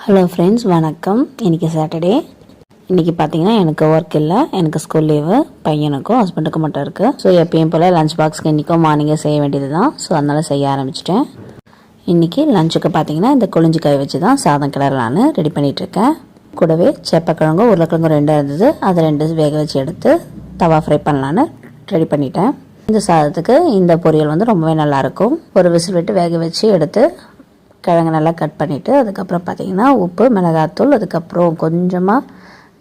Hello friends, வணக்கம். இன்றைக்கி Saturday. இன்றைக்கி பார்த்தீங்கன்னா எனக்கு ஒர்க் இல்லை, எனக்கு ஸ்கூல் லீவு. பையனுக்கும் ஹஸ்பண்டுக்கும் மட்டும் இருக்குது. ஸோ எப்பயும் போல் லஞ்ச் பாக்ஸ்க்கு இன்றைக்கும் மார்னிங்கே செய்ய வேண்டியது தான். ஸோ அதனால் செய்ய ஆரம்பிச்சிட்டேன். இன்றைக்கி லஞ்சுக்கு பார்த்தீங்கன்னா இந்த கொழிஞ்சிக்காய் வச்சு தான் சாதம் கிளறலான்னு ரெடி பண்ணிகிட்ருக்கேன். கூடவே செப்பக்கிழங்கும் உருளைக்கிழங்கும் 2 இருந்தது. அதை 2 வேக வச்சு எடுத்து தவா ஃப்ரை பண்ணலான்னு ரெடி பண்ணிட்டேன். இந்த சாதத்துக்கு இந்த பொரியல் வந்து ரொம்பவே நல்லாயிருக்கும். ஒரு விசில் விட்டு வேக வச்சு எடுத்து கிழங்கு நல்லா கட் பண்ணிவிட்டு அதுக்கப்புறம் பார்த்திங்கன்னா உப்பு, மிளகாத்தூள், அதுக்கப்புறம் கொஞ்சமாக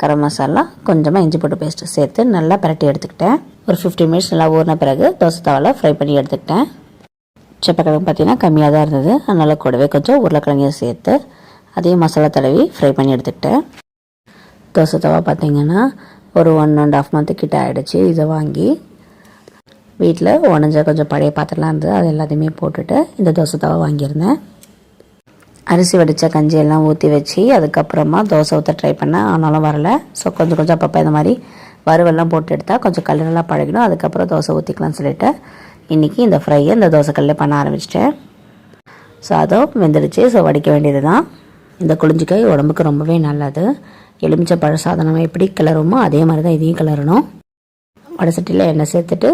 கரம் மசாலா, கொஞ்சமாக இஞ்சி போட்டு பேஸ்ட்டு சேர்த்து நல்லா பரட்டி எடுத்துக்கிட்டேன். ஒரு 15 மினிட்ஸ் நல்லா ஊறின பிறகு தோசை தவாவில் ஃப்ரை பண்ணி எடுத்துக்கிட்டேன். செப்பக்கிழங்கு பார்த்திங்கன்னா கம்மியாக தான் இருந்தது. அதனால் கூடவே கொஞ்சம் உருளைக்கிழங்கையும் சேர்த்து அதையும் மசாலா தடவி ஃப்ரை பண்ணி எடுத்துக்கிட்டேன். தோசை தவா பார்த்திங்கன்னா ஒரு 1.5 மந்த்து கிட்ட ஆகிடுச்சு. இதை வாங்கி வீட்டில் உடஞ்ச கொஞ்சம் பழைய பாத்திரம்லாம் இருந்தது. அது எல்லாத்தையுமே போட்டுட்டு இந்த தோசை தவா வாங்கியிருந்தேன். அரிசி வடித்த கஞ்சி எல்லாம் ஊற்றி வச்சு அதுக்கப்புறமா தோசை ஊற்ற ட்ரை பண்ணேன். ஆனாலும் வரலை. ஸோ கொஞ்சம் அப்பப்போ இந்த மாதிரி வறுவெல்லாம் போட்டு எடுத்தால் கொஞ்சம் கல்லெல்லாம் பழகிடும். அதுக்கப்புறம் தோசை ஊற்றிக்கலாம்னு சொல்லிவிட்டு இன்றைக்கி இந்த ஃப்ரையை இந்த தோசை கல்லில் பண்ண ஆரம்பிச்சிட்டேன். ஸோ அதுவும் வெந்துடுச்சு. ஸோ வடிக்க வேண்டியது தான். இந்த கொழிஞ்சிக்காய் உடம்புக்கு ரொம்பவே நல்லது. எலுமிச்சை பழ சாதனம் எப்படி கிளறுமோ அதே மாதிரி தான் இதையும் கிளறணும். வடை சட்டியில் எண்ணெய் சேர்த்துட்டு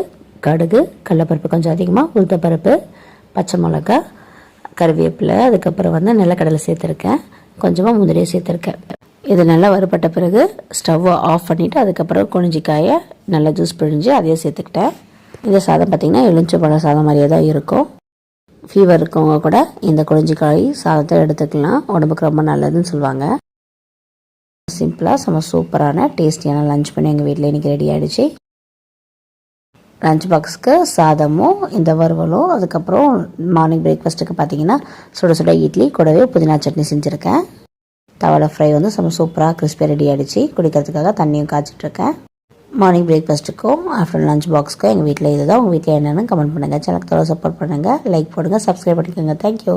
கடுகு, கடலைப்பருப்பு கொஞ்சம் அதிகமாக, உளுத்தப்பருப்பு, பச்சை மிளகா, கருவேப்பிலை, அதுக்கப்புறம் வந்து நிலக்கடலை சேர்த்துருக்கேன். கொஞ்சமாக முந்திரியை சேர்த்துருக்கேன். இது நல்லா வறுபட்ட பிறகு ஸ்டவ்வை ஆஃப் பண்ணிவிட்டு அதுக்கப்புறம் கொழிஞ்சிக்காயை நல்லா ஜூஸ் பிழிஞ்சு அதையே சேர்த்துக்கிட்டேன். இந்த சாதம் பார்த்திங்கன்னா எலுமிச்சை சாதம் மாதிரியே தான் இருக்கும். ஃபீவர் இருக்கவங்க கூட இந்த கொழிஞ்சிக்காய் சாதத்தை எடுத்துக்கலாம். உடம்புக்கு ரொம்ப நல்லதுன்னு சொல்லுவாங்க. சிம்பிளாக செம்ம சூப்பரான டேஸ்டியான லஞ்ச் பண்ணி எங்கள் வீட்டில் இன்றைக்கி ரெடி ஆகிடுச்சு. லஞ்ச் பாக்ஸுக்கு சாதமும் இந்த வறுவலும், அதுக்கப்புறம் மார்னிங் பிரேக்ஃபாஸ்ட்டுக்கு பார்த்தீங்கன்னா சுட சுட இட்லி, கூடவே புதினா சட்னி செஞ்சுருக்கேன். தவால ஃப்ரை வந்து செம்ம சூப்பராக கிறிஸ்பியாக ரெடி ஆகிடுச்சு. குடிக்கிறதுக்காக தண்ணியும் காய்ச்சிட்ருக்கேன். மார்னிங் பிரேக்ஃபாஸ்ட்டுக்கும் ஆஃப்டர்நூன் லஞ்ச் பாக்ஸுக்கும் எங்கள் வீட்டில் இதுதான். உங்கள் வீட்டில் என்னென்னு கமெண்ட் பண்ணுங்கள். சேனலுக்கு சப்போர்ட் பண்ணுங்கள், லைக் போடுங்க, சப்ஸ்கிரைப் பண்ணிக்கோங்க. தேங்க்யூ.